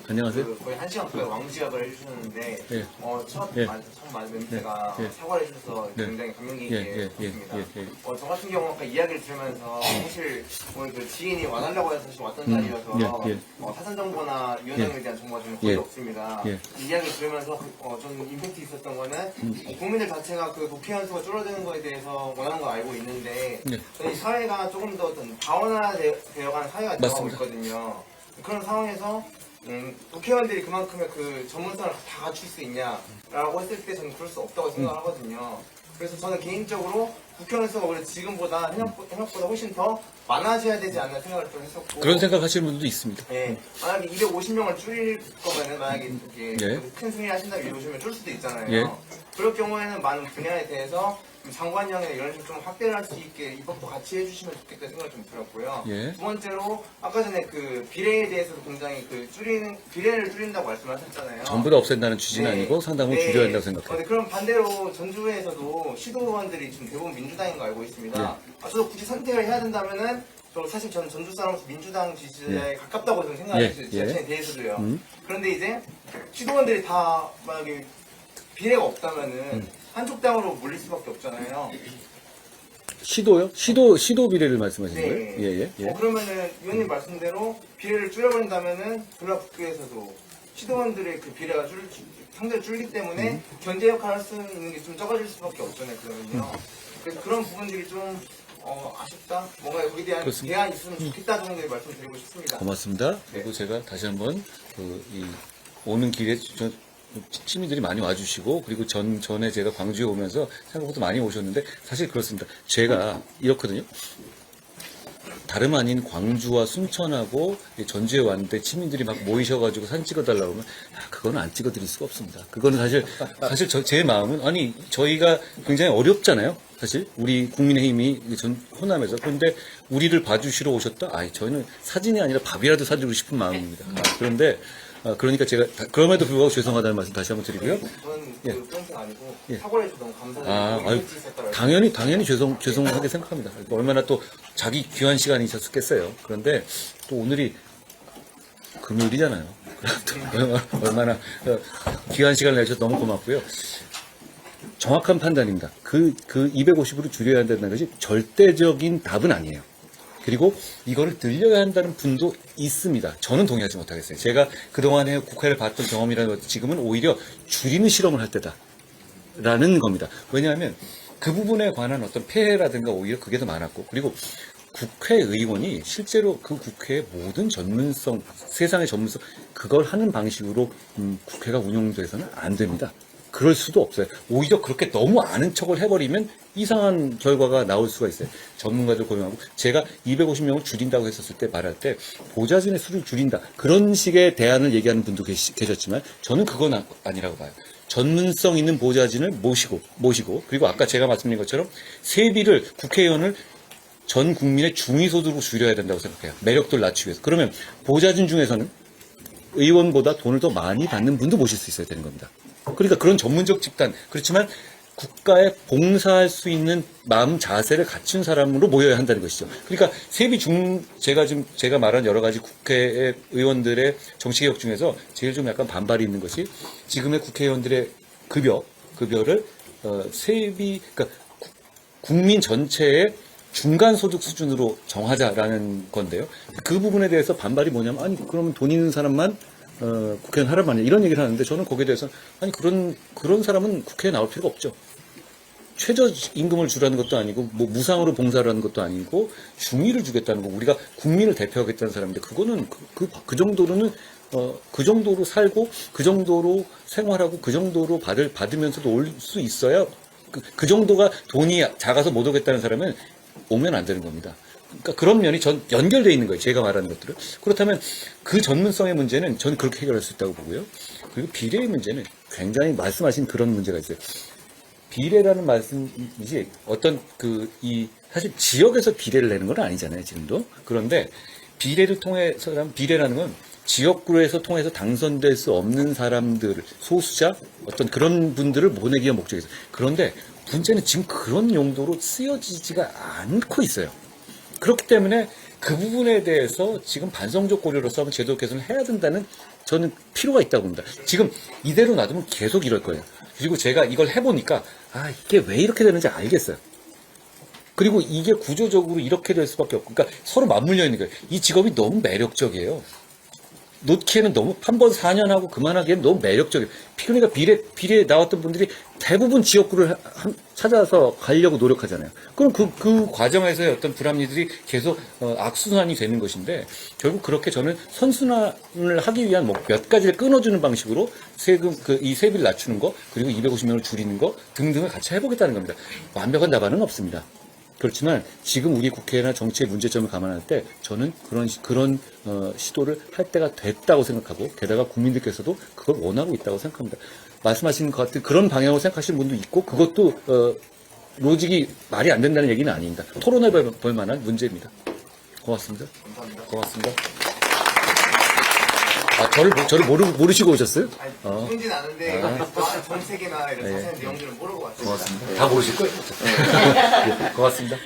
안녕하세요. 거의 1시간 가까이 왕지압을 해주셨는데 예. 첫 예. 맞은 때가 예. 사과를 해주셔서 네. 굉장히 감명 예, 깊게 예, 예, 봤습니다. 예, 예. 저 같은 경우 아까 이야기를 들으면서 사실 오늘 그 지인이 와달라고 해서 사실 왔던 자리여서 예, 예. 사전 정보나 위원장에 대한 정보가 저는 거의 예. 없습니다. 예. 이 이야기 들으면서 좀 임팩트 있었던 거는 국민들 자체가 그 국회의원 수가 줄어드는 거에 대해서 원하는 거 알고 있는데 네. 저희 사회가 조금 더 어떤 다원화되어가는 사회가 되어가고 맞습니다. 있거든요. 그런 상황에서 국회의원들이 그만큼의 그 전문성을 다 갖출 수 있냐라고 했을 때 저는 그럴 수 없다고 생각을 하거든요. 그래서 저는 개인적으로 국회의원 수가 오히려 지금보다 생각보다 훨씬 더 많아져야 되지 않나 생각을 좀 했었고 그런 생각 하시는 분들도 있습니다. 예, 만약에 250명을 줄일 거면은 만약에 이렇게 예. 큰 승리 하신다고 250명 줄 수도 있잖아요. 예. 그럴 경우에는 많은 분야에 대해서 장관령이나 이런 식으로 좀 확대를 할 수 있게 입법도 같이 해주시면 좋겠다는 생각이 좀 들었고요. 예. 두 번째로 아까 전에 그 비례에 대해서도 굉장히 그 비례를 줄인다고 말씀하셨잖아요. 전부 다 없앤다는 취지는 네. 아니고 상당히 네. 줄여야 한다고 생각해요. 네, 그럼 반대로 전주에서도 시도의원들이 지금 대부분 민주당인 거 알고 있습니다. 저도 굳이 선택을 해야 된다면은 사실 저는 전주 사람으로서 민주당 지지자에 가깝다고 저는 생각해요. 예. 제 자신에 대해서도요. 음. 그런데 이제 시도원들이 다 만약에 비례가 없다면은 한쪽 당으로 몰릴 수밖에 없잖아요. 시도요? 시도 비례를 말씀하시는 네. 거예요? 예, 예, 예. 그러면은 위원님 말씀대로 비례를 줄여버린다면은 전라북도에서도 시도원들의 그 비례가 상대로 줄기 때문에 견제 역할을 할 수 있는 게 좀 적어질 수밖에 없잖아요. 그러면요. 그래서 그런 부분들이 좀 아쉽다. 뭔가 여기에 대한 그렇습니다. 대안이 있으면 좋겠다 정도의 말씀드리고 싶습니다. 고맙습니다. 그리고 제가 다시 한번 오는 길에 시민들이 많이 와주시고 그리고 전에 제가 광주에 오면서 생각보다 많이 오셨는데 사실 그렇습니다. 제가 이렇거든요. 다름 아닌 광주와 순천하고 전주에 왔는데 시민들이 막 모이셔가지고 사진 찍어달라고 하면 그거는 안 찍어드릴 수가 없습니다. 그거는 사실 제 마음은 아니 저희가 굉장히 어렵잖아요. 사실 우리 국민의힘이 호남에서 그런데 우리를 봐주시러 오셨다. 저희는 사진이 아니라 밥이라도 사주고 싶은 마음입니다. 그런데 그러니까 제가 그럼에도 불구하고 죄송하다는 말씀 다시 한번 드리고요. 저는 예. 그 뿅핑 아니고 예. 사과를 해서 너무 감사드리고 당연히 죄송하게 생각합니다. 얼마나 또 자기 귀한 시간이셨겠어요. 그런데 또 오늘이 금요일이잖아요. 얼마나 귀한 시간을 내주셔서 너무 고맙고요. 정확한 판단입니다. 그 250으로 줄여야 한다는 것이 절대적인 답은 아니에요. 그리고 이거를 늘려야 한다는 분도 있습니다. 저는 동의하지 못하겠어요. 제가 그동안에 국회를 봤던 경험이라는 것 지금은 오히려 줄이는 실험을 할 때다라는 겁니다. 왜냐하면 그 부분에 관한 어떤 폐해라든가 오히려 그게 더 많았고 그리고 국회의원이 실제로 그 국회의 모든 전문성, 세상의 전문성 그걸 하는 방식으로 국회가 운영돼서는 안 됩니다. 그럴 수도 없어요. 오히려 그렇게 너무 아는 척을 해버리면 이상한 결과가 나올 수가 있어요. 전문가들 고용하고 제가 250명을 줄인다고 했었을 때 말할 때 보좌진의 수를 줄인다. 그런 식의 대안을 얘기하는 분도 계셨지만 저는 그건 아니라고 봐요. 전문성 있는 보좌진을 모시고 그리고 아까 제가 말씀드린 것처럼 세비를 국회의원을 전 국민의 중위소득으로 줄여야 된다고 생각해요. 매력도를 낮추기 위해서. 그러면 보좌진 중에서는 의원보다 돈을 더 많이 받는 분도 모실 수 있어야 되는 겁니다. 그러니까 그런 전문적 집단, 그렇지만 국가에 봉사할 수 있는 마음 자세를 갖춘 사람으로 모여야 한다는 것이죠. 그러니까 제가 말한 여러 가지 국회 의원들의 정치개혁 중에서 제일 좀 약간 반발이 있는 것이 지금의 국회의원들의 급여를 그러니까 국민 전체의 중간 소득 수준으로 정하자라는 건데요. 그 부분에 대해서 반발이 뭐냐면 아니 그러면 돈 있는 사람만 국회의원 하란 말이냐 이런 얘기를 하는데 저는 거기에 대해서 아니 그런 사람은 국회에 나올 필요가 없죠. 최저임금을 주라는 것도 아니고 뭐 무상으로 봉사를 하는 것도 아니고 중위를 주겠다는 거 우리가 국민을 대표하겠다는 사람인데 그거는 그 정도로는 그 정도로 살고 그 정도로 생활하고 그 정도로 받으면서도 올 수 있어야 그 정도가 돈이 작아서 못 오겠다는 사람은 오면 안 되는 겁니다. 그러니까 그런 면이 연결되어 있는 거예요. 제가 말하는 것들은. 그렇다면 그 전문성의 문제는 저는 그렇게 해결할 수 있다고 보고요. 그리고 비례의 문제는 굉장히 말씀하신 그런 문제가 있어요. 비례라는 말씀이지 사실 지역에서 비례를 내는 건 아니잖아요. 지금도. 그런데 비례를 통해서 비례라는 건 지역구에서 통해서 당선될 수 없는 사람들, 소수자, 어떤 그런 분들을 보내기 위한 목적이죠. 그런데 문제는 지금 그런 용도로 쓰여지지가 않고 있어요. 그렇기 때문에 그 부분에 대해서 지금 반성적 고려로서 한번 제도 개선을 해야 된다는 저는 필요가 있다고 봅니다. 지금 이대로 놔두면 계속 이럴 거예요. 그리고 제가 이걸 해보니까 이게 왜 이렇게 되는지 알겠어요. 그리고 이게 구조적으로 이렇게 될 수밖에 없고, 그러니까 서로 맞물려 있는 거예요. 이 직업이 너무 매력적이에요. 놓기에는 너무 한 번 4년 하고 그만하기엔 너무 매력적이에요. 그러니까 비례 나왔던 분들이 대부분 지역구를 찾아서 가려고 노력하잖아요. 그럼 그 과정에서의 어떤 불합리들이 계속 악순환이 되는 것인데, 결국 그렇게 저는 선순환을 하기 위한 몇 가지를 끊어주는 방식으로 이 세비를 낮추는 거, 그리고 250명을 줄이는 거 등등을 같이 해보겠다는 겁니다. 완벽한 답안은 없습니다. 그렇지만 지금 우리 국회나 정치의 문제점을 감안할 때 저는 그런 시도를 할 때가 됐다고 생각하고, 게다가 국민들께서도 그걸 원하고 있다고 생각합니다. 말씀하신 것 같은 그런 방향으로 생각하시는 분도 있고, 그것도 로직이 말이 안 된다는 얘기는 아닙니다. 토론해 볼 만한 문제입니다. 고맙습니다. 감사합니다. 고맙습니다. 저를 모르시고 오셨어요? 아니, 누군지는 아는데 정책이나 이런 자세한 내용들은 모르고 왔어요. 고맙습니다. 다 모르실 거예요. 고맙습니다.